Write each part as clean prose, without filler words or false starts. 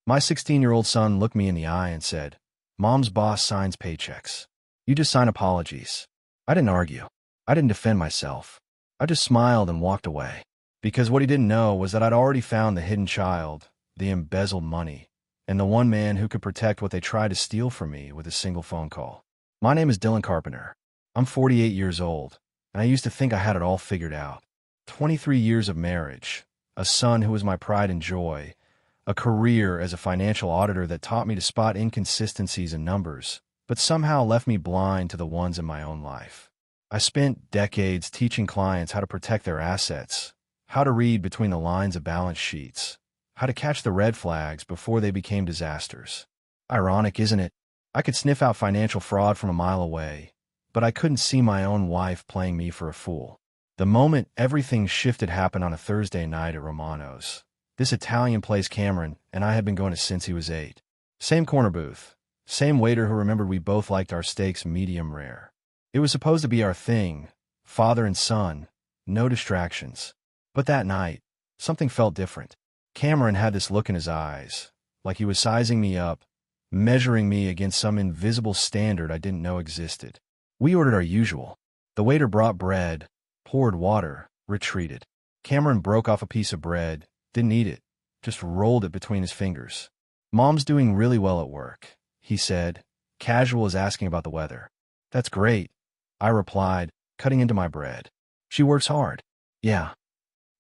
My 16-year-old son looked me in the eye and said, "Mom's boss signs paychecks. You just sign apologies." I didn't argue. I didn't defend myself. I just smiled and walked away. Because what he didn't know was that I'd already found the hidden child, the embezzled money, and the one man who could protect what they tried to steal from me with a single phone call. My name is Dylan Carpenter. I'm 48 years old, and I used to think I had it all figured out. 23 years of marriage, a son who was my pride and joy, a career as a financial auditor that taught me to spot inconsistencies in numbers, but somehow left me blind to the ones in my own life. I spent decades teaching clients how to protect their assets, how to read between the lines of balance sheets, how to catch the red flags before they became disasters. Ironic, isn't it? I could sniff out financial fraud from a mile away, but I couldn't see my own wife playing me for a fool. The moment everything shifted happened on a Thursday night at Romano's. This Italian place Cameron and I had been going to since he was 8. Same corner booth, same waiter who remembered we both liked our steaks medium rare. It was supposed to be our thing, father and son, no distractions. But that night, something felt different. Cameron had this look in his eyes, like he was sizing me up, measuring me against some invisible standard I didn't know existed. We ordered our usual. The waiter brought bread, poured water, retreated. Cameron broke off a piece of bread, didn't eat it, just rolled it between his fingers. "Mom's doing really well at work," he said, casual as asking about the weather. "That's great," I replied, cutting into my bread. "She works hard." "Yeah."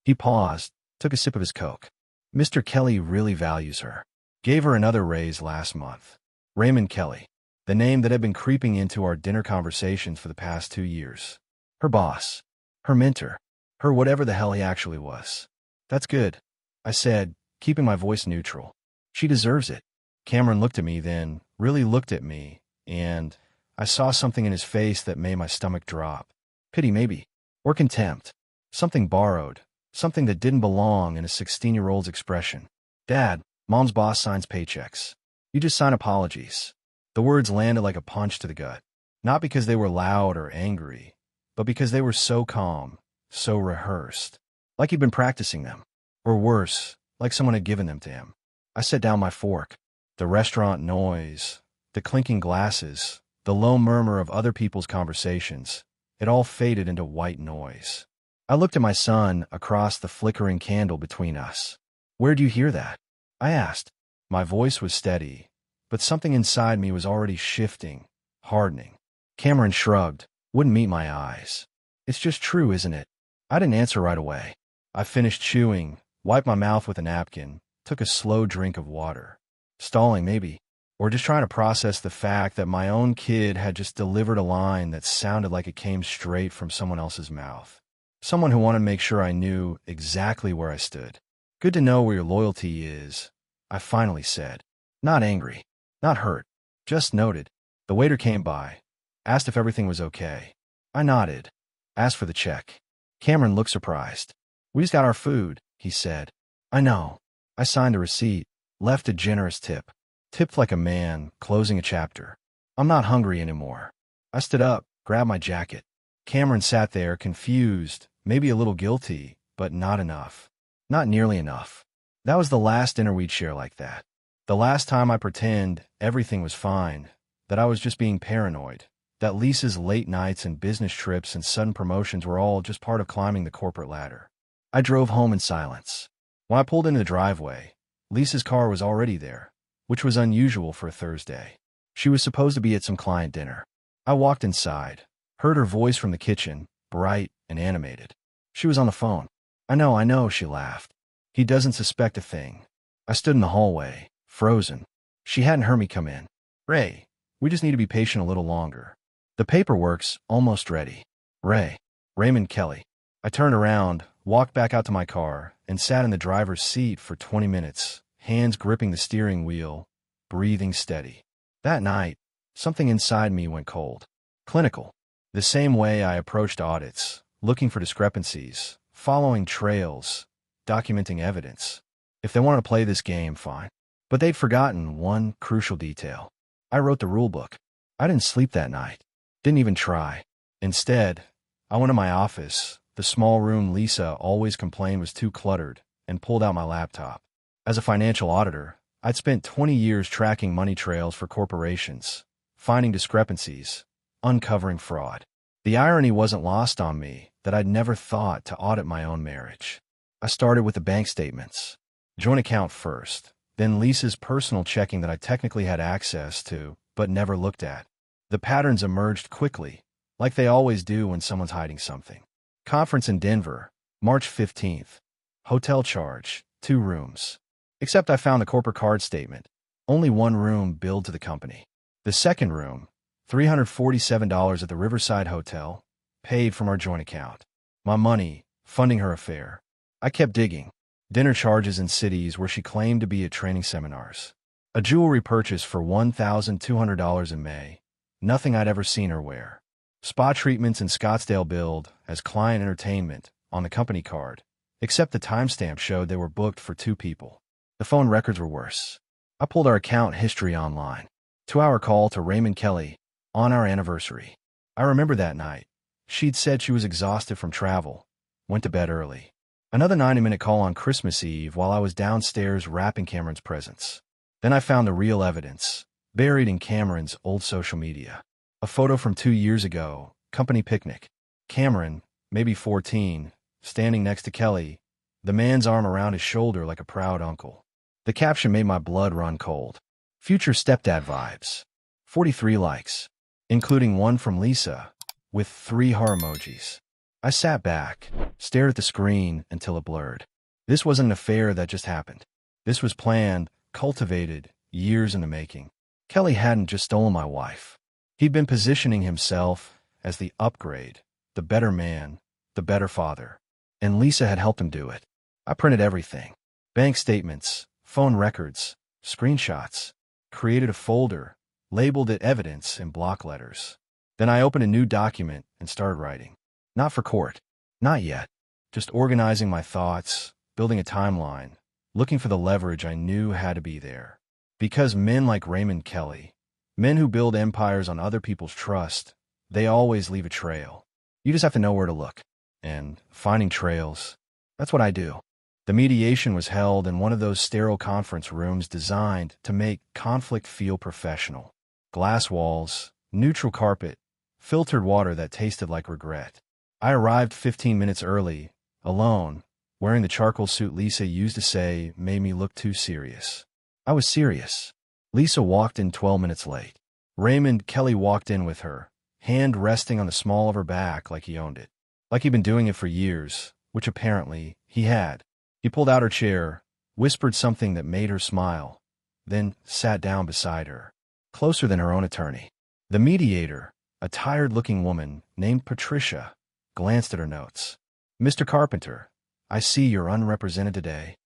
He paused, took a sip of his Coke. "Mr. Kelly really values her. Gave her another raise last month." Raymond Kelly, the name that had been creeping into our dinner conversations for the past 2 years. Her boss, her mentor, her whatever the hell he actually was. "That's good," I said, keeping my voice neutral. "She deserves it." Cameron looked at me then, really looked at me, and I saw something in his face that made my stomach drop. Pity maybe, or contempt. Something borrowed, something that didn't belong in a 16-year-old's expression. "Dad, Mom's boss signs paychecks. You just sign apologies." The words landed like a punch to the gut. Not because they were loud or angry, but because they were so calm, so rehearsed. Like he'd been practicing them. Or worse, like someone had given them to him. I set down my fork. The restaurant noise, the clinking glasses, the low murmur of other people's conversations, it all faded into white noise. I looked at my son across the flickering candle between us. "Where'd you hear that?" I asked. My voice was steady, but something inside me was already shifting, hardening. Cameron shrugged, wouldn't meet my eyes. "It's just true, isn't it?" I didn't answer right away. I finished chewing, wiped my mouth with a napkin, took a slow drink of water. Stalling, maybe, or just trying to process the fact that my own kid had just delivered a line that sounded like it came straight from someone else's mouth. Someone who wanted to make sure I knew exactly where I stood. "Good to know where your loyalty is," I finally said. Not angry, not hurt, just noted. The waiter came by, asked if everything was okay. I nodded, asked for the check. Cameron looked surprised. "We just got our food," he said. "I know." I signed a receipt, left a generous tip. Tipped like a man, closing a chapter. "I'm not hungry anymore." I stood up, grabbed my jacket. Cameron sat there, confused, maybe a little guilty, but not enough. Not nearly enough. That was the last dinner we'd share like that. The last time I pretend everything was fine, that I was just being paranoid, that Lisa's late nights and business trips and sudden promotions were all just part of climbing the corporate ladder. I drove home in silence. When I pulled into the driveway, Lisa's car was already there, which was unusual for a Thursday. She was supposed to be at some client dinner. I walked inside, heard her voice from the kitchen, bright and animated. She was on the phone. I know, she laughed. He doesn't suspect a thing." I stood in the hallway, frozen. She hadn't heard me come in. "Ray, we just need to be patient a little longer. The paperwork's almost ready." Raymond Kelly. I turned around, walked back out to my car, and sat in the driver's seat for 20 minutes, hands gripping the steering wheel, breathing steady. That night, something inside me went cold. Clinical. The same way I approached audits, looking for discrepancies, following trails, documenting evidence. If they wanted to play this game, fine. But they'd forgotten one crucial detail. I wrote the rule book. I didn't sleep that night. Didn't even try. Instead, I went to my office, the small room Lisa always complained was too cluttered, and pulled out my laptop. As a financial auditor, I'd spent 20 years tracking money trails for corporations, finding discrepancies, uncovering fraud. The irony wasn't lost on me that I'd never thought to audit my own marriage. I started with the bank statements. Joint account first, then Lisa's personal checking that I technically had access to, but never looked at. The patterns emerged quickly, like they always do when someone's hiding something. Conference in Denver, March 15th. Hotel charge, 2 rooms. Except I found the corporate card statement. Only 1 room billed to the company. The second room, $347 at the Riverside Hotel, paid from our joint account. My money, funding her affair. I kept digging. Dinner charges in cities where she claimed to be at training seminars. A jewelry purchase for $1,200 in May. Nothing I'd ever seen her wear. Spa treatments in Scottsdale billed as client entertainment on the company card, except the timestamp showed they were booked for 2 people. The phone records were worse. I pulled our account history online. 2-hour call to Raymond Kelly on our anniversary. I remember that night. She'd said she was exhausted from travel, went to bed early. Another 90-minute call on Christmas Eve while I was downstairs wrapping Cameron's presents. Then I found the real evidence, buried in Cameron's old social media. A photo from 2 years ago, company picnic. Cameron, maybe 14, standing next to Kelly, the man's arm around his shoulder like a proud uncle. The caption made my blood run cold. Future stepdad vibes. 43 likes, including one from Lisa, with 3 heart emojis. I sat back, stared at the screen until it blurred. This wasn't an affair that just happened. This was planned, cultivated, years in the making. Kelly hadn't just stolen my wife. He'd been positioning himself as the upgrade, the better man, the better father. And Lisa had helped him do it. I printed everything. Bank statements, phone records, screenshots. Created a folder, labeled it evidence in block letters. Then I opened a new document and started writing. Not for court. Not yet. Just organizing my thoughts, building a timeline, looking for the leverage I knew had to be there. Because men like Raymond Kelly, men who build empires on other people's trust, they always leave a trail. You just have to know where to look. And finding trails, that's what I do. The mediation was held in one of those sterile conference rooms designed to make conflict feel professional. Glass walls, neutral carpet, filtered water that tasted like regret. I arrived 15 minutes early, alone, wearing the charcoal suit Lisa used to say made me look too serious. I was serious. Lisa walked in 12 minutes late. Raymond Kelly walked in with her, hand resting on the small of her back like he owned it. Like he'd been doing it for years, which apparently he had. He pulled out her chair, whispered something that made her smile, then sat down beside her, closer than her own attorney. The mediator, a tired-looking woman named Patricia, glanced at her notes. "Mr. Carpenter, I see you're unrepresented today."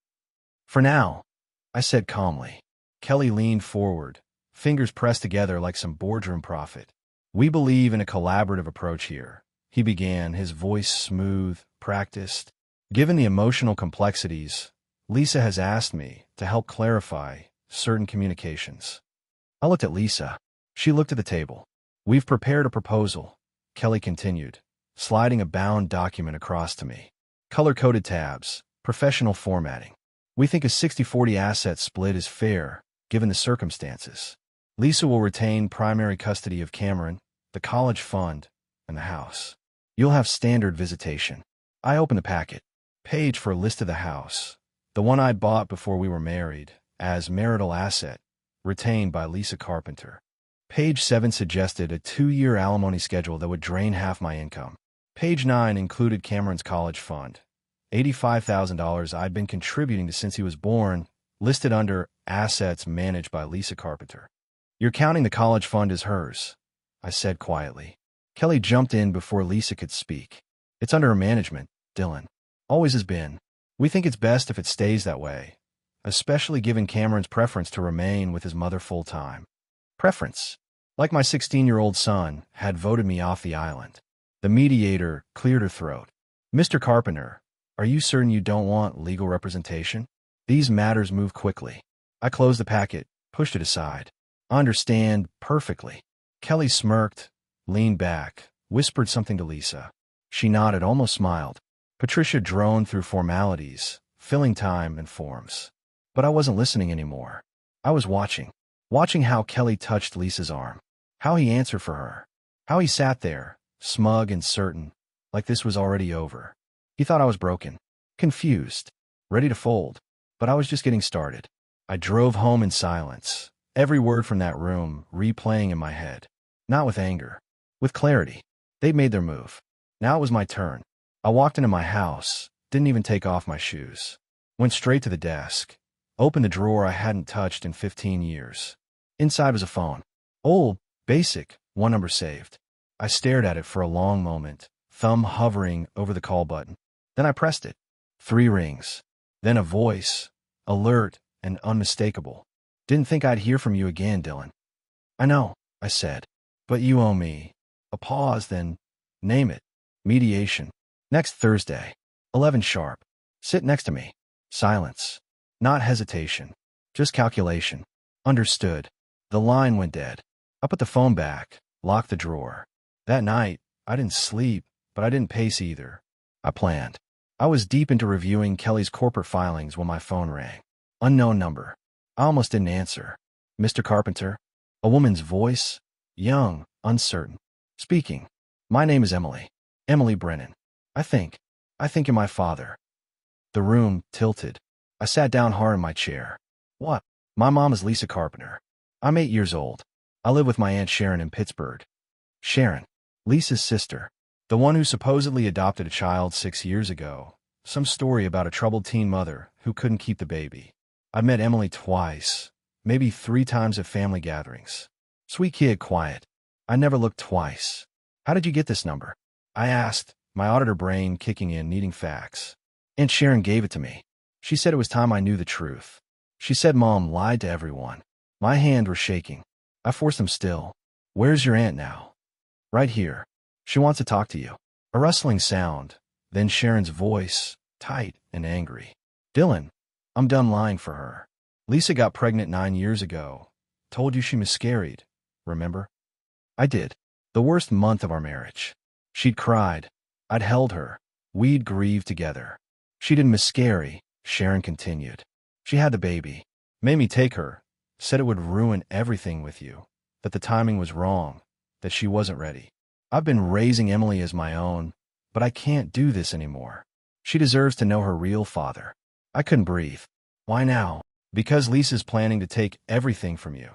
"For now," I said calmly. Kelly leaned forward, fingers pressed together like some boardroom prophet. "We believe in a collaborative approach here," he began, his voice smooth, practiced. "Given the emotional complexities, Lisa has asked me to help clarify certain communications." I looked at Lisa. She looked at the table. "We've prepared a proposal," Kelly continued, sliding a bound document across to me. "Color-coded tabs, professional formatting. We think a 60-40 asset split is fair, given the circumstances. Lisa will retain primary custody of Cameron, the college fund, and the house. You'll have standard visitation." I opened the packet. Page for a list of the house, the one I'd bought before we were married, as marital asset, retained by Lisa Carpenter. Page 7 suggested a 2-year alimony schedule that would drain half my income. Page 9 included Cameron's college fund, $85,000 I'd been contributing to since he was born, listed under assets managed by Lisa Carpenter. "You're counting the college fund as hers," I said quietly. Kelly jumped in before Lisa could speak. "It's under her management, Dylan. Always has been. We think it's best if it stays that way, especially given Cameron's preference to remain with his mother full-time." Preference. Like my 16-year-old son, had voted me off the island. The mediator cleared her throat. "Mr. Carpenter, are you certain you don't want legal representation? These matters move quickly." I closed the packet, pushed it aside. "I understand perfectly." Kelly smirked, leaned back, whispered something to Lisa. She nodded, almost smiled. Patricia droned through formalities, filling time and forms. But I wasn't listening anymore. I was watching how Kelly touched Lisa's arm, how he answered for her, how he sat there, smug and certain, like this was already over. He thought I was broken, confused, ready to fold, but I was just getting started. I drove home in silence, every word from that room replaying in my head. Not with anger, with clarity. They'd made their move. Now it was my turn. I walked into my house, didn't even take off my shoes. Went straight to the desk, opened the drawer I hadn't touched in 15 years. Inside was a phone. Old, basic, one number saved. I stared at it for a long moment, thumb hovering over the call button. Then I pressed it. 3 rings. Then a voice, alert and unmistakable. Didn't think I'd hear from you again, Dylan. I know, I said. But you owe me. A pause, then, name it. Mediation. Next Thursday. 11 sharp. Sit next to me. Silence. Not hesitation. Just calculation. Understood. The line went dead. I put the phone back, locked the drawer. That night, I didn't sleep, but I didn't pace either. I planned. I was deep into reviewing Kelly's corporate filings when my phone rang. Unknown number. I almost didn't answer. Mr. Carpenter? A woman's voice? Young, uncertain. Speaking. My name is Emily. Emily Brennan. I think you're my father. The room tilted. I sat down hard in my chair. What? My mom is Lisa Carpenter. I'm 8 years old. I live with my Aunt Sharon in Pittsburgh. Sharon. Lisa's sister. The one who supposedly adopted a child 6 years ago. Some story about a troubled teen mother who couldn't keep the baby. I've met Emily twice, maybe 3 times at family gatherings. Sweet kid, quiet. I never looked twice. How did you get this number? I asked, my auditor brain kicking in, needing facts. Aunt Sharon gave it to me. She said it was time I knew the truth. She said Mom lied to everyone. My hands were shaking. I forced them still. Where's your aunt now? Right here. She wants to talk to you. A rustling sound, then Sharon's voice, tight and angry. Dylan, I'm done lying for her. Lisa got pregnant 9 years ago. Told you she miscarried, remember? I did. The worst month of our marriage. She'd cried. I'd held her. We'd grieved together. She didn't miscarry, Sharon continued. She had the baby. Made me take her. Said it would ruin everything with you. That the timing was wrong. That she wasn't ready. I've been raising Emily as my own, but I can't do this anymore. She deserves to know her real father. I couldn't breathe. Why now? Because Lisa's planning to take everything from you,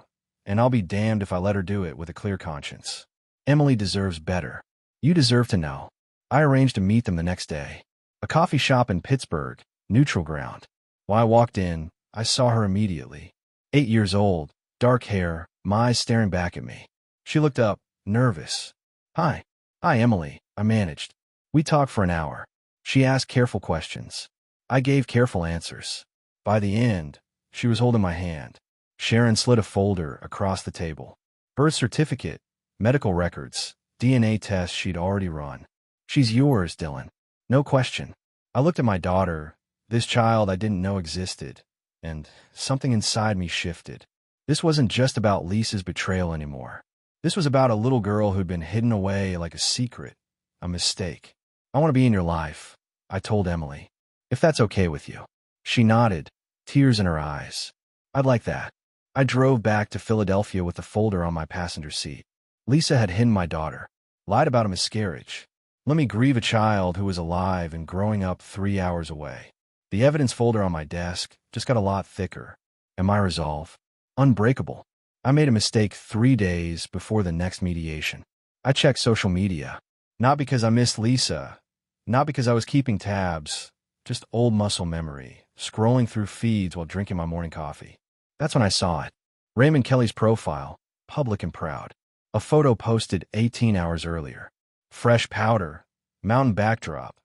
and I'll be damned if I let her do it with a clear conscience. Emily deserves better. You deserve to know. I arranged to meet them the next day. A coffee shop in Pittsburgh, neutral ground. When I walked in, I saw her immediately. 8 years old, dark hair, my eyes staring back at me. She looked up, nervous. Hi, Emily, I managed. We talked for an hour. She asked careful questions. I gave careful answers. By the end, she was holding my hand. Sharon slid a folder across the table. Birth certificate, medical records, DNA tests she'd already run. She's yours, Dylan. No question. I looked at my daughter, this child I didn't know existed, and something inside me shifted. This wasn't just about Lisa's betrayal anymore. This was about a little girl who'd been hidden away like a secret, a mistake. I want to be in your life, I told Emily. If that's okay with you. She nodded, tears in her eyes. I'd like that. I drove back to Philadelphia with the folder on my passenger seat. Lisa had hidden my daughter, lied about a miscarriage. Let me grieve a child who was alive and growing up 3 hours away. The evidence folder on my desk just got a lot thicker. And my resolve? Unbreakable. I made a mistake 3 days before the next mediation. I checked social media. Not because I missed Lisa. Not because I was keeping tabs. Just old muscle memory, scrolling through feeds while drinking my morning coffee. That's when I saw it. Raymond Kelly's profile, public and proud. A photo posted 18 hours earlier. Fresh powder, mountain backdrop,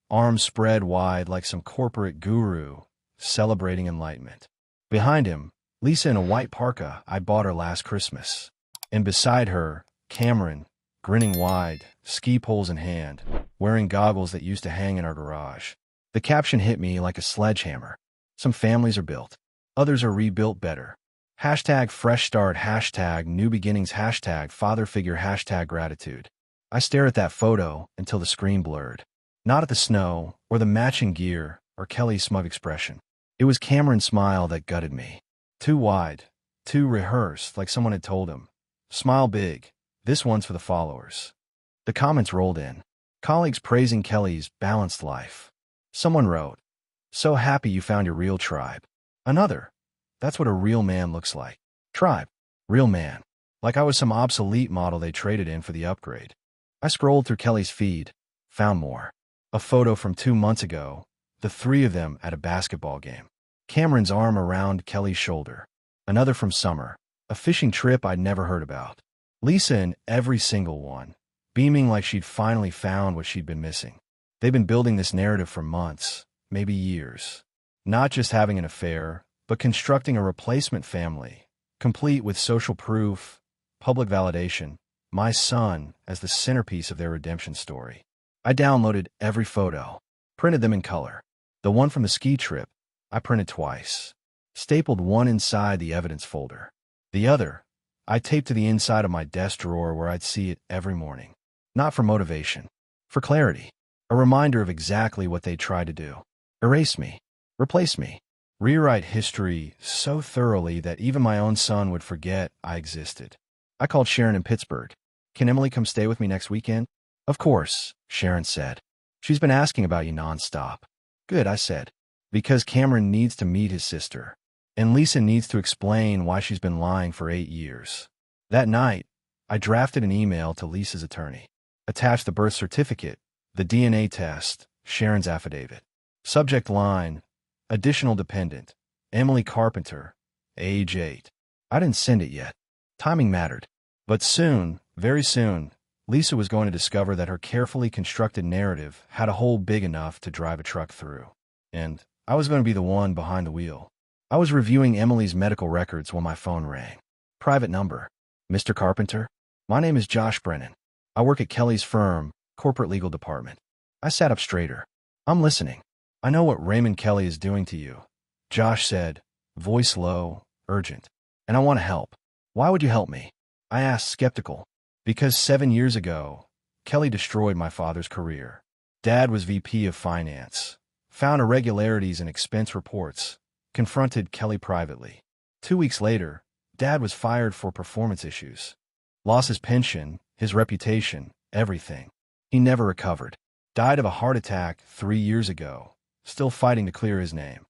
arms spread wide like some corporate guru, celebrating enlightenment. Behind him, Lisa in a white parka I bought her last Christmas. And beside her, Cameron, grinning wide, ski poles in hand, wearing goggles that used to hang in our garage. The caption hit me like a sledgehammer. Some families are built. Others are rebuilt better. Hashtag fresh start, hashtag new beginnings, hashtag father figure, hashtag gratitude. I stare at that photo until the screen blurred. Not at the snow, or the matching gear, or Kelly's smug expression. It was Cameron's smile that gutted me. Too wide, too rehearsed, like someone had told him. Smile big. This one's for the followers. The comments rolled in. Colleagues praising Kelly's balanced life. Someone wrote, "So happy you found your real tribe." Another, "That's what a real man looks like." Tribe. Real man. Like I was some obsolete model they traded in for the upgrade. I scrolled through Kelly's feed, found more. A photo from 2 months ago, the three of them at a basketball game. Cameron's arm around Kelly's shoulder. Another from summer, a fishing trip I'd never heard about. Lisa in every single one, beaming like she'd finally found what she'd been missing. They've been building this narrative for months, maybe years. Not just having an affair, but constructing a replacement family, complete with social proof, public validation, my son as the centerpiece of their redemption story. I downloaded every photo, printed them in color. The one from the ski trip, I printed twice. Stapled one inside the evidence folder. The other, I taped to the inside of my desk drawer where I'd see it every morning. Not for motivation, for clarity. A reminder of exactly what they tried to do. Erase me. Replace me. Rewrite history so thoroughly that even my own son would forget I existed. I called Sharon in Pittsburgh. "Can Emily come stay with me next weekend?" "Of course," Sharon said. "She's been asking about you nonstop." "Good," I said. "Because Cameron needs to meet his sister. And Lisa needs to explain why she's been lying for 8 years." That night, I drafted an email to Lisa's attorney. Attached the birth certificate, the DNA test, Sharon's affidavit. Subject line, additional dependent, Emily Carpenter, age 8. I didn't send it yet. Timing mattered. But soon, very soon, Lisa was going to discover that her carefully constructed narrative had a hole big enough to drive a truck through. And I was going to be the one behind the wheel. I was reviewing Emily's medical records when my phone rang. Private number. "Mr. Carpenter? My name is Josh Brennan. I work at Kelly's firm, corporate legal department." I sat up straighter. "I'm listening. I know what Raymond Kelly is doing to you," Josh said, voice low, urgent. "And I want to help." "Why would you help me?" I asked, skeptical. "Because 7 years ago, Kelly destroyed my father's career. Dad was VP of finance, found irregularities in expense reports, confronted Kelly privately. 2 weeks later, Dad was fired for performance issues. Lost his pension, his reputation, everything. He never recovered. Died of a heart attack 3 years ago, still fighting to clear his name."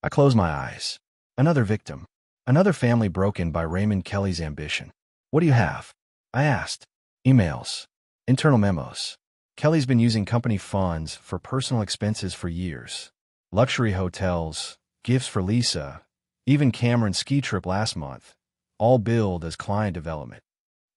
I closed my eyes. Another victim. Another family broken by Raymond Kelly's ambition. "What do you have?" I asked. "Emails. Internal memos. Kelly's been using company funds for personal expenses for years. Luxury hotels, gifts for Lisa, even Cameron's ski trip last month, all billed as client development.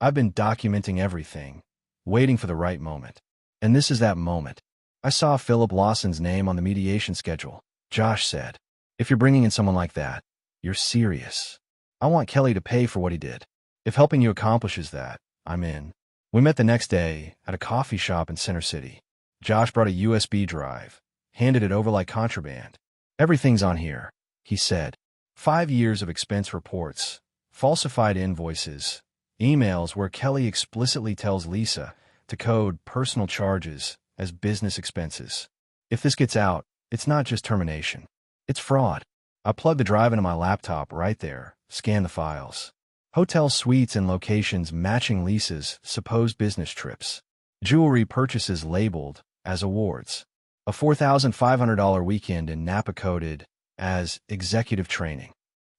I've been documenting everything, waiting for the right moment. And this is that moment." I saw Philip Lawson's name on the mediation schedule. Josh said, "If you're bringing in someone like that, you're serious. I want Kelly to pay for what he did. If helping you accomplishes that, I'm in." We met the next day at a coffee shop in Center City. Josh brought a USB drive, handed it over like contraband. "Everything's on here," he said. 5 years of expense reports, falsified invoices, emails where Kelly explicitly tells Lisa to code personal charges as business expenses. If this gets out, it's not just termination. It's fraud. I plugged the drive into my laptop right there, scanned the files. Hotel suites and locations matching Lisa's supposed business trips. Jewelry purchases labeled as awards. A $4,500 weekend in Napa coded as executive training.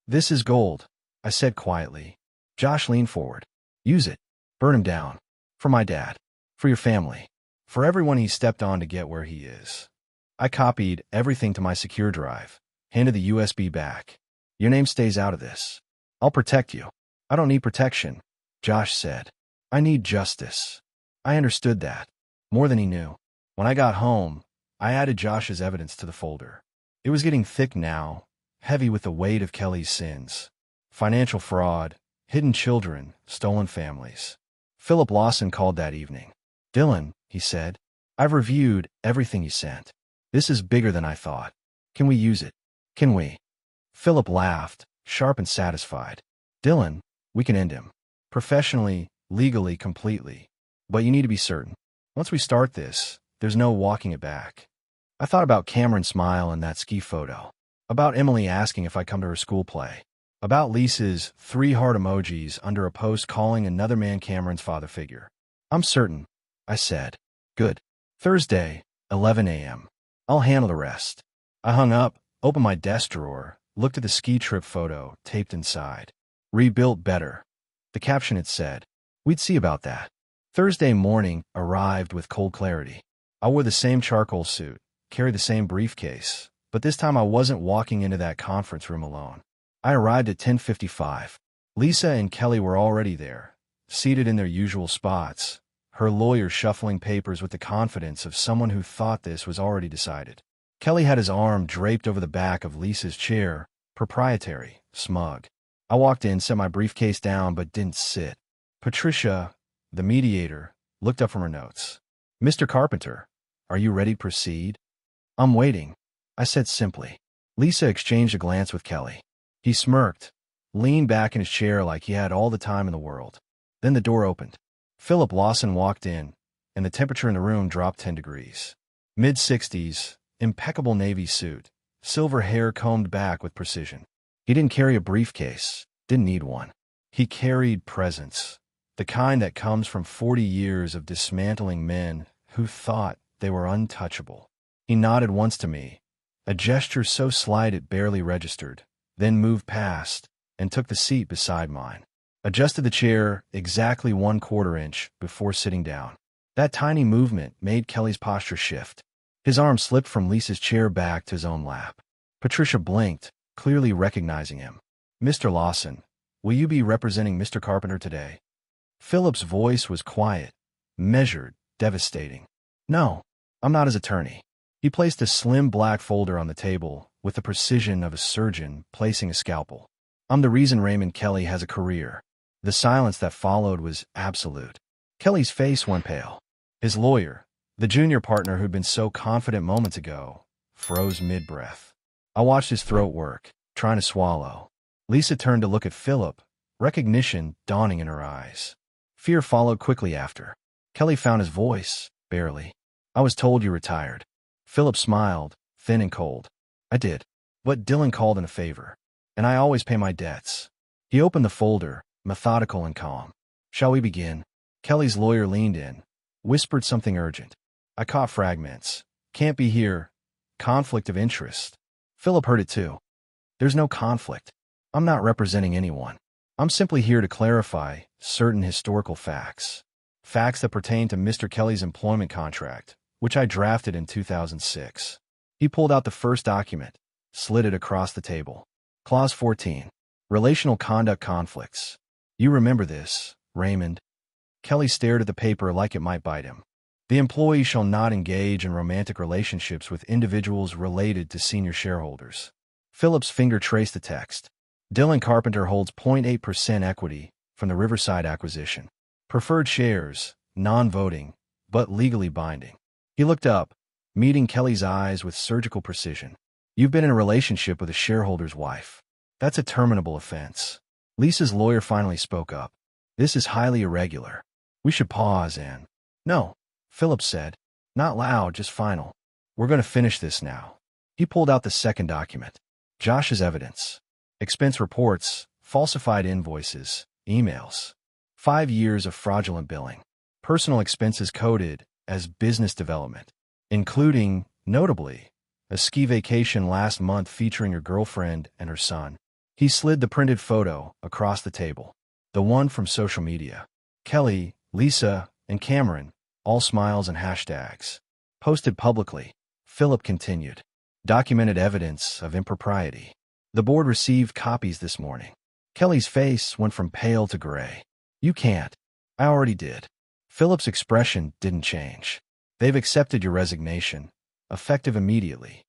"This is gold," I said quietly. Josh leaned forward. "Use it. Burn him down. For my dad. For your family. For everyone he stepped on to get where he is." I copied everything to my secure drive, handed the USB back. "Your name stays out of this. I'll protect you." "I don't need protection," Josh said. "I need justice." I understood that, more than he knew. When I got home, I added Josh's evidence to the folder. It was getting thick now, heavy with the weight of Kelly's sins. Financial fraud, hidden children, stolen families. Philip Lawson called that evening. "Dylan," he said, "I've reviewed everything you sent. This is bigger than I thought. Can we use it? Can we?" Philip laughed, sharp and satisfied. "Dylan, we can end him. Professionally, legally, completely. But you need to be certain. Once we start this, there's no walking it back." I thought about Cameron's smile in that ski photo. About Emily asking if I come to her school play. About Lisa's 3 heart emojis under a post calling another man Cameron's father figure. I'm certain, I said. Good. Thursday, 11 a.m. I'll handle the rest. I hung up, opened my desk drawer, looked at the ski trip photo taped inside. Rebuilt better. The caption had said. We'd see about that. Thursday morning arrived with cold clarity. I wore the same charcoal suit, carried the same briefcase, but this time I wasn't walking into that conference room alone. I arrived at 10:55. Lisa and Kelly were already there, seated in their usual spots, her lawyer shuffling papers with the confidence of someone who thought this was already decided. Kelly had his arm draped over the back of Lisa's chair, proprietary, smug. I walked in, set my briefcase down, but didn't sit. Patricia, the mediator, looked up from her notes. Mr. Carpenter, are you ready to proceed? I'm waiting, I said simply. Lisa exchanged a glance with Kelly. He smirked, leaned back in his chair like he had all the time in the world. Then the door opened. Philip Lawson walked in, and the temperature in the room dropped 10 degrees. Mid-60s, impeccable navy suit, silver hair combed back with precision. He didn't carry a briefcase, didn't need one. He carried presence, the kind that comes from 40 years of dismantling men who thought they were untouchable. He nodded once to me, a gesture so slight it barely registered, then moved past and took the seat beside mine. Adjusted the chair exactly 1/4 inch before sitting down. That tiny movement made Kelly's posture shift. His arm slipped from Lisa's chair back to his own lap. Patricia blinked, clearly recognizing him. Mr. Lawson, will you be representing Mr. Carpenter today? Philip's voice was quiet, measured, devastating. No, I'm not his attorney. He placed a slim black folder on the table with the precision of a surgeon placing a scalpel. I'm the reason Raymond Kelly has a career. The silence that followed was absolute. Kelly's face went pale. His lawyer, the junior partner who'd been so confident moments ago, froze mid-breath. I watched his throat work, trying to swallow. Lisa turned to look at Philip, recognition dawning in her eyes. Fear followed quickly after. Kelly found his voice, barely. I was told you retired. Philip smiled, thin and cold. I did. But Dylan called in a favor. And I always pay my debts. He opened the folder, methodical and calm. Shall we begin? Kelly's lawyer leaned in, whispered something urgent. I caught fragments. Can't be here. Conflict of interest. Philip heard it too. There's no conflict. I'm not representing anyone. I'm simply here to clarify certain historical facts. Facts that pertain to Mr. Kelly's employment contract, which I drafted in 2006. He pulled out the first document, slid it across the table. Clause 14. Relational conduct conflicts. You remember this, Raymond? Kelly stared at the paper like it might bite him. The employee shall not engage in romantic relationships with individuals related to senior shareholders. Philip's finger traced the text. Dylan Carpenter holds 0.8% equity from the Riverside acquisition. Preferred shares, non-voting, but legally binding. He looked up, meeting Kelly's eyes with surgical precision. You've been in a relationship with a shareholder's wife. That's a terminable offense. Lisa's lawyer finally spoke up. This is highly irregular. We should pause and... No, Philip said. Not loud, just final. We're going to finish this now. He pulled out the second document. Josh's evidence. Expense reports, falsified invoices, emails. 5 years of fraudulent billing. Personal expenses coded as business development, including, notably, a ski vacation last month featuring your girlfriend and her son. He slid the printed photo across the table. The one from social media. Kelly, Lisa, and Cameron, all smiles and hashtags. Posted publicly. Philip continued. Documented evidence of impropriety. The board received copies this morning. Kelly's face went from pale to gray. You can't. I already did. Philip's expression didn't change. They've accepted your resignation, effective immediately.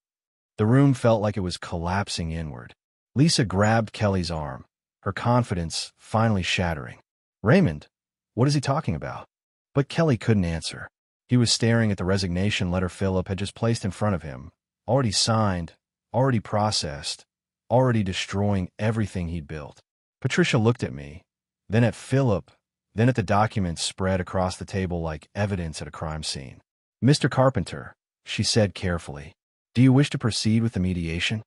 The room felt like it was collapsing inward. Lisa grabbed Kelly's arm, her confidence finally shattering. Raymond, what is he talking about? But Kelly couldn't answer. He was staring at the resignation letter Philip had just placed in front of him, already signed, already processed, already destroying everything he'd built. Patricia looked at me, then at Philip, then at the documents spread across the table like evidence at a crime scene. Mr. Carpenter, she said carefully, do you wish to proceed with the mediation?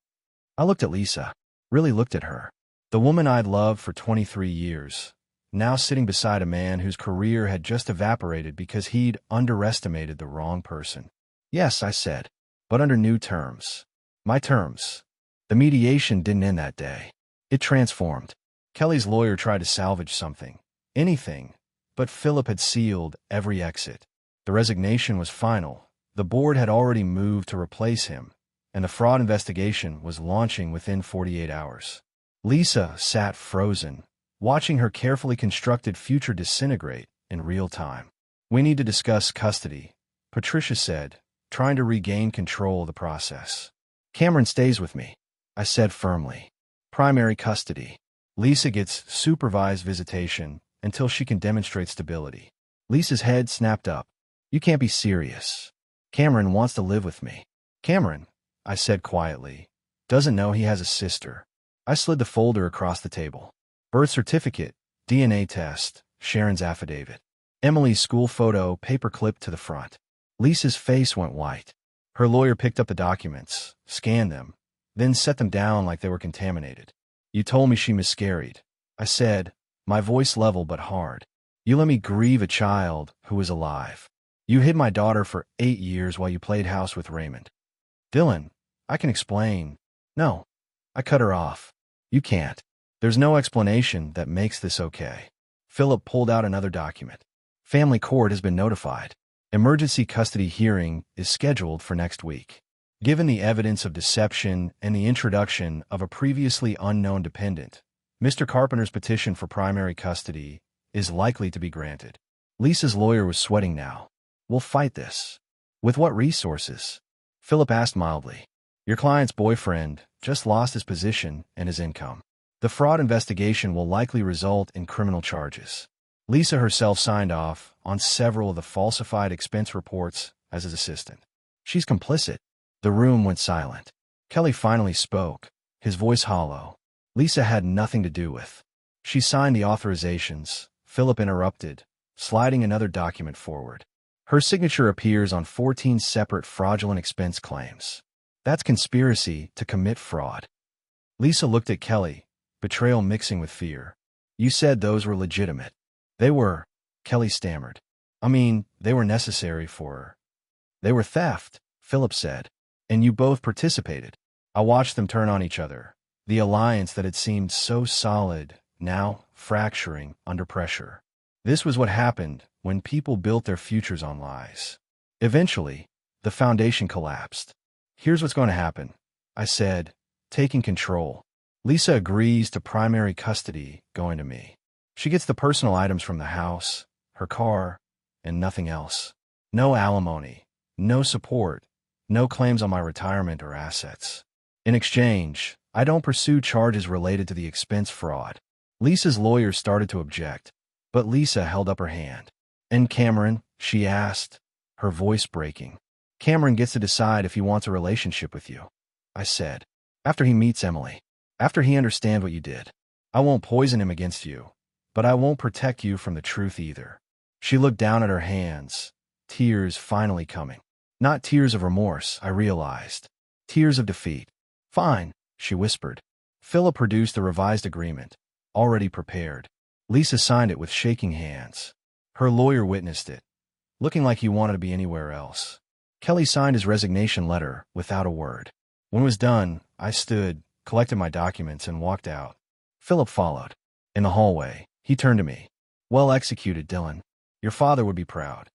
I looked at Lisa, really looked at her. The woman I'd loved for 23 years, now sitting beside a man whose career had just evaporated because he'd underestimated the wrong person. Yes, I said, but under new terms. My terms. The mediation didn't end that day. It transformed. Kelly's lawyer tried to salvage something, anything, but Philip had sealed every exit. The resignation was final. The board had already moved to replace him, and the fraud investigation was launching within 48 hours. Lisa sat frozen, watching her carefully constructed future disintegrate in real time. We need to discuss custody, Patricia said, trying to regain control of the process. Cameron stays with me, I said firmly. Primary custody. Lisa gets supervised visitation until she can demonstrate stability. Lisa's head snapped up. You can't be serious. Cameron wants to live with me. Cameron, I said quietly, doesn't know he has a sister. I slid the folder across the table. Birth certificate, DNA test, Sharon's affidavit. Emily's school photo paper-clipped to the front. Lisa's face went white. Her lawyer picked up the documents, scanned them, then set them down like they were contaminated. You told me she miscarried, I said, my voice level but hard. You let me grieve a child who was alive. You hid my daughter for 8 years while you played house with Raymond. Dylan, I can explain. No. I cut her off. You can't. There's no explanation that makes this okay. Philip pulled out another document. Family court has been notified. Emergency custody hearing is scheduled for next week. Given the evidence of deception and the introduction of a previously unknown dependent, Mr. Carpenter's petition for primary custody is likely to be granted. Lisa's lawyer was sweating now. We'll fight this. With what resources? Philip asked mildly. Your client's boyfriend just lost his position and his income. The fraud investigation will likely result in criminal charges. Lisa herself signed off on several of the falsified expense reports as his assistant. She's complicit. The room went silent. Kelly finally spoke, his voice hollow. Lisa had nothing to do with. She signed the authorizations. Philip interrupted, sliding another document forward. Her signature appears on 14 separate fraudulent expense claims. That's conspiracy to commit fraud. Lisa looked at Kelly, betrayal mixing with fear. You said those were legitimate. They were, Kelly stammered. I mean, they were necessary for her. They were theft, Philip said. And you both participated. I watched them turn on each other. The alliance that had seemed so solid, now fracturing under pressure. This was what happened when people built their futures on lies. Eventually, the foundation collapsed. Here's what's going to happen, I said, taking control. Lisa agrees to primary custody going to me. She gets the personal items from the house, her car, and nothing else. No alimony, no support, no claims on my retirement or assets. In exchange, I don't pursue charges related to the expense fraud. Lisa's lawyer started to object, but Lisa held up her hand. And Cameron, she asked, her voice breaking. Cameron gets to decide if he wants a relationship with you, I said. After he meets Emily. After he understands what you did. I won't poison him against you, but I won't protect you from the truth either. She looked down at her hands, tears finally coming. Not tears of remorse, I realized. Tears of defeat. Fine, she whispered. Philip produced the revised agreement, already prepared. Lisa signed it with shaking hands. Her lawyer witnessed it, looking like he wanted to be anywhere else. Kelly signed his resignation letter without a word. When it was done, I stood, collected my documents, and walked out. Philip followed. In the hallway, he turned to me. Well executed, Dylan. Your father would be proud.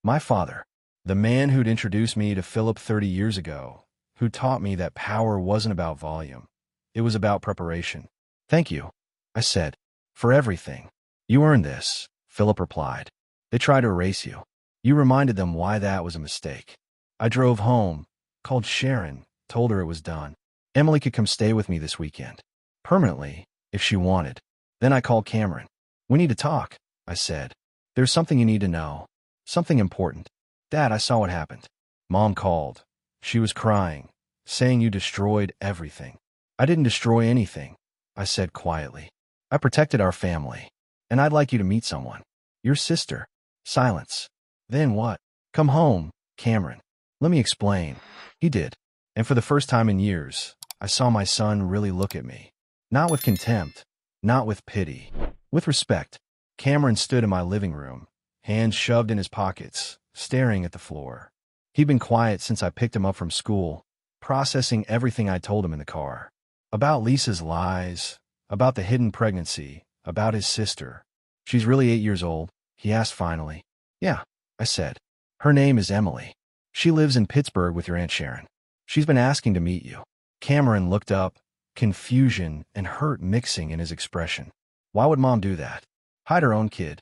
My father. The man who'd introduced me to Philip 30 years ago, who taught me that power wasn't about volume. It was about preparation. Thank you, I said, for everything. You earned this, Philip replied. They tried to erase you. You reminded them why that was a mistake. I drove home, called Sharon, told her it was done. Emily could come stay with me this weekend. Permanently, if she wanted. Then I called Cameron. We need to talk, I said. There's something you need to know. Something important. Dad, I saw what happened. Mom called. She was crying, saying you destroyed everything. I didn't destroy anything, I said quietly. I protected our family. And I'd like you to meet someone. Your sister. Silence. Then what? Come home, Cameron. Let me explain. He did. And for the first time in years, I saw my son really look at me. Not with contempt, not with pity. With respect. Cameron stood in my living room, hands shoved in his pockets, staring at the floor. He'd been quiet since I picked him up from school, processing everything I told him in the car. About Lisa's lies, about the hidden pregnancy, about his sister. She's really 8 years old, he asked finally. Yeah, I said. Her name is Emily. She lives in Pittsburgh with your Aunt Sharon. She's been asking to meet you. Cameron looked up, confusion and hurt mixing in his expression. Why would Mom do that? Hide her own kid.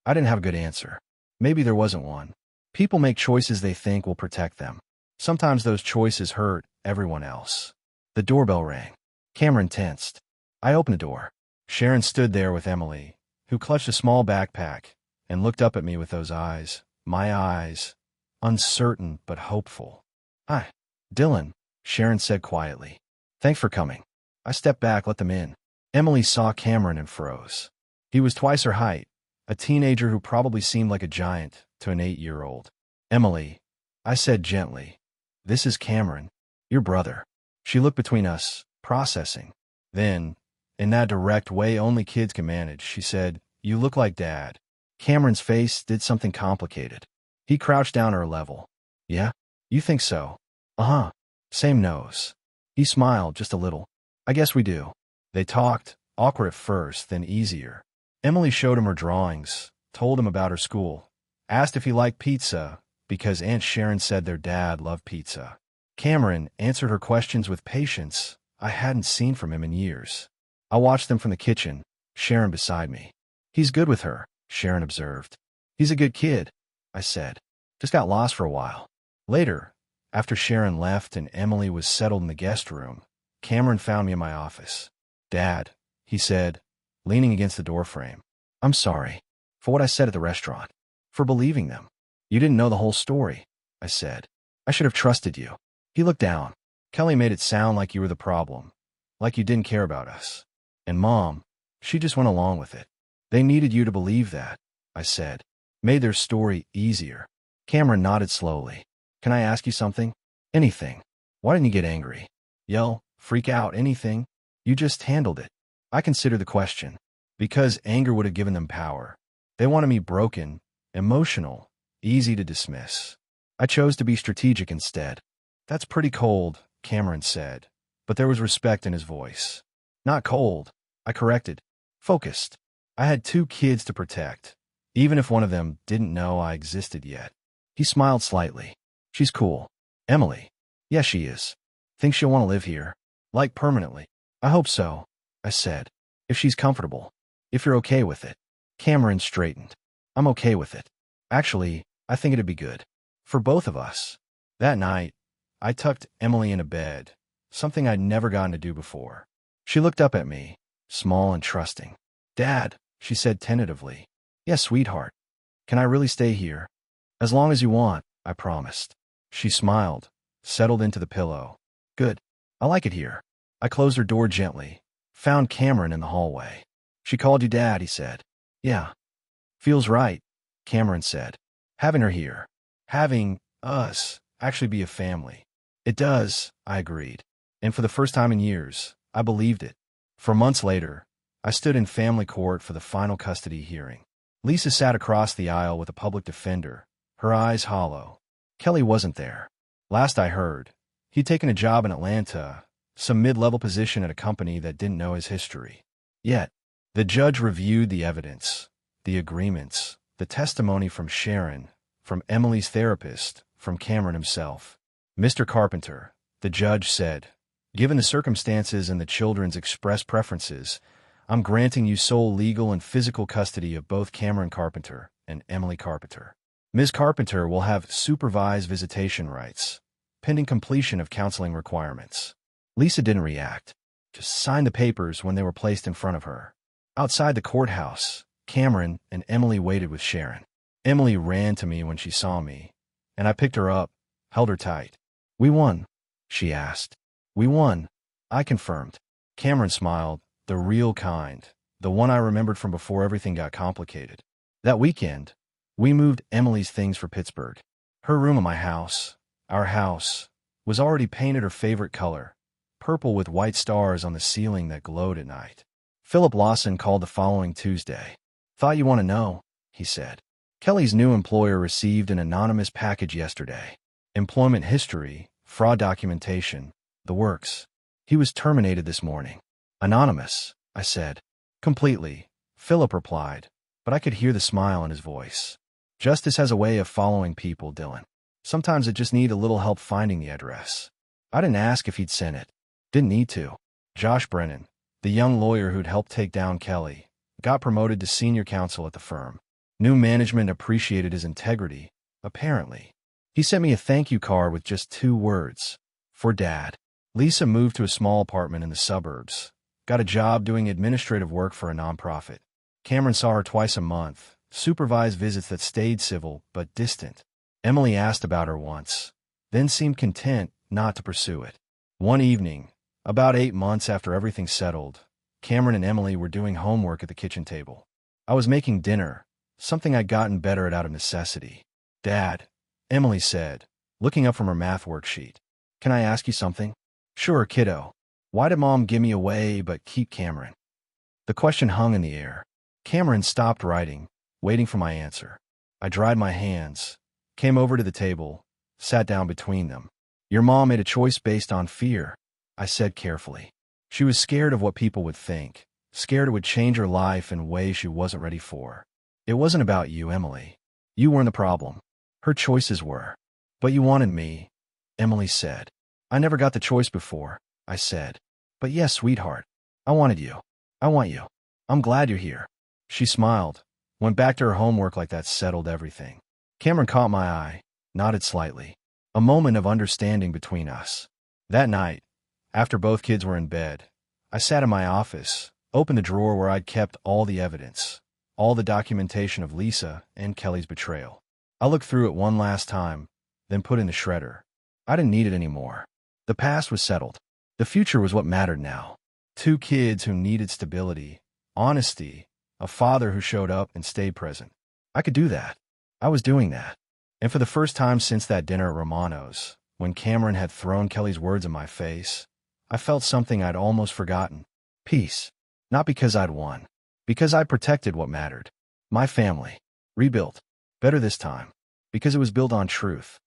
I didn't have a good answer. Maybe there wasn't one. People make choices they think will protect them. Sometimes those choices hurt everyone else. The doorbell rang. Cameron tensed. I opened the door. Sharon stood there with Emily, who clutched a small backpack, and looked up at me with those eyes, my eyes, uncertain but hopeful. Hi, Dylan, Sharon said quietly. Thanks for coming. I stepped back, let them in. Emily saw Cameron and froze. He was twice her height, a teenager who probably seemed like a giant to an 8-year-old. Emily, I said gently, this is Cameron, your brother. She looked between us, processing. Then, in that direct way only kids can manage, she said, you look like Dad. Cameron's face did something complicated. He crouched down at her level. Yeah? You think so? Uh-huh. Same nose. He smiled just a little. I guess we do. They talked, awkward at first, then easier. Emily showed him her drawings, told him about her school, asked if he liked pizza, because Aunt Sharon said their dad loved pizza. Cameron answered her questions with patience I hadn't seen from him in years. I watched them from the kitchen, Sharon beside me. He's good with her, Sharon observed. He's a good kid, I said. Just got lost for a while. Later, after Sharon left and Emily was settled in the guest room, Cameron found me in my office. Dad, he said, leaning against the doorframe. I'm sorry for what I said at the restaurant, for believing them. You didn't know the whole story, I said. I should have trusted you. He looked down. Kelly made it sound like you were the problem, like you didn't care about us. And Mom, she just went along with it. They needed you to believe that, I said. Made their story easier. Cameron nodded slowly. Can I ask you something? Anything. Why didn't you get angry? Yell, freak out, anything? You just handled it. I considered the question. Because anger would have given them power. They wanted me broken, emotional, easy to dismiss. I chose to be strategic instead. That's pretty cold, Cameron said, but there was respect in his voice. Not cold, I corrected. Focused. I had 2 kids to protect, even if one of them didn't know I existed yet. He smiled slightly. She's cool. Emily. Yes, she is. Think she'll want to live here? Like permanently? I hope so, I said. If she's comfortable. If you're okay with it. Cameron straightened. I'm okay with it. Actually, I think it'd be good. For both of us. That night, I tucked Emily into bed, something I'd never gotten to do before. She looked up at me, small and trusting. Dad, she said tentatively. Yes, sweetheart. Can I really stay here? As long as you want, I promised. She smiled, settled into the pillow. Good. I like it here. I closed her door gently, found Cameron in the hallway. She called you Dad, he said. Yeah. Feels right, Cameron said. Having her here. Having us actually be a family. It does, I agreed. And for the first time in years, I believed it. For months later, I stood in family court for the final custody hearing. Lisa sat across the aisle with a public defender, her eyes hollow. Kelly wasn't there. Last I heard, he'd taken a job in Atlanta, some mid-level position at a company that didn't know his history. Yet, the judge reviewed the evidence, the agreements, the testimony from Sharon, from Emily's therapist, from Cameron himself. Mr. Carpenter, the judge said, given the circumstances and the children's express preferences, I'm granting you sole legal and physical custody of both Cameron Carpenter and Emily Carpenter. Ms. Carpenter will have supervised visitation rights, pending completion of counseling requirements. Lisa didn't react, just signed the papers when they were placed in front of her. Outside the courthouse, Cameron and Emily waited with Sharon. Emily ran to me when she saw me, and I picked her up, held her tight. We won, she asked. We won, I confirmed. Cameron smiled, the real kind, the one I remembered from before everything got complicated. That weekend, we moved Emily's things for Pittsburgh. Her room in my house, our house, was already painted her favorite color, purple with white stars on the ceiling that glowed at night. Philip Lawson called the following Tuesday. "Thought you want to know," he said. "Kelly's new employer received an anonymous package yesterday. Employment history, fraud documentation, the works. He was terminated this morning." "Anonymous," I said. "Completely," Philip replied, but I could hear the smile in his voice. "Justice has a way of following people, Dylan. Sometimes it just need a little help finding the address." I didn't ask if he'd sent it. Didn't need to. Josh Brennan, the young lawyer who'd helped take down Kelly, got promoted to senior counsel at the firm. New management appreciated his integrity, apparently. He sent me a thank you card with just 2 words. "For Dad." Lisa moved to a small apartment in the suburbs. Got a job doing administrative work for a nonprofit. Cameron saw her twice a month, supervised visits that stayed civil but distant. Emily asked about her once, then seemed content not to pursue it. One evening, about 8 months after everything settled, Cameron and Emily were doing homework at the kitchen table. I was making dinner, something I'd gotten better at out of necessity. "Dad," Emily said, looking up from her math worksheet. "Can I ask you something?" "Sure, kiddo. Why did Mom give me away but keep Cameron?" The question hung in the air. Cameron stopped writing, waiting for my answer. I dried my hands, came over to the table, sat down between them. "Your mom made a choice based on fear," I said carefully. "She was scared of what people would think, scared it would change her life in ways she wasn't ready for. It wasn't about you, Emily. You weren't the problem. Her choices were. But you wanted me," Emily said. "I never got the choice before," I said. "But yes, sweetheart. I wanted you. I want you. I'm glad you're here." She smiled, went back to her homework like that settled everything. Cameron caught my eye, nodded slightly. A moment of understanding between us. That night, after both kids were in bed, I sat in my office, opened the drawer where I'd kept all the evidence, all the documentation of Lisa and Kelly's betrayal. I looked through it one last time, then put in the shredder. I didn't need it anymore. The past was settled. The future was what mattered now. 2 kids who needed stability, honesty, a father who showed up and stayed present. I could do that. I was doing that. And for the first time since that dinner at Romano's, when Cameron had thrown Kelly's words in my face, I felt something I'd almost forgotten. Peace. Not because I'd won. Because I'd protected what mattered. My family. Rebuilt. Better this time. Because it was built on truth.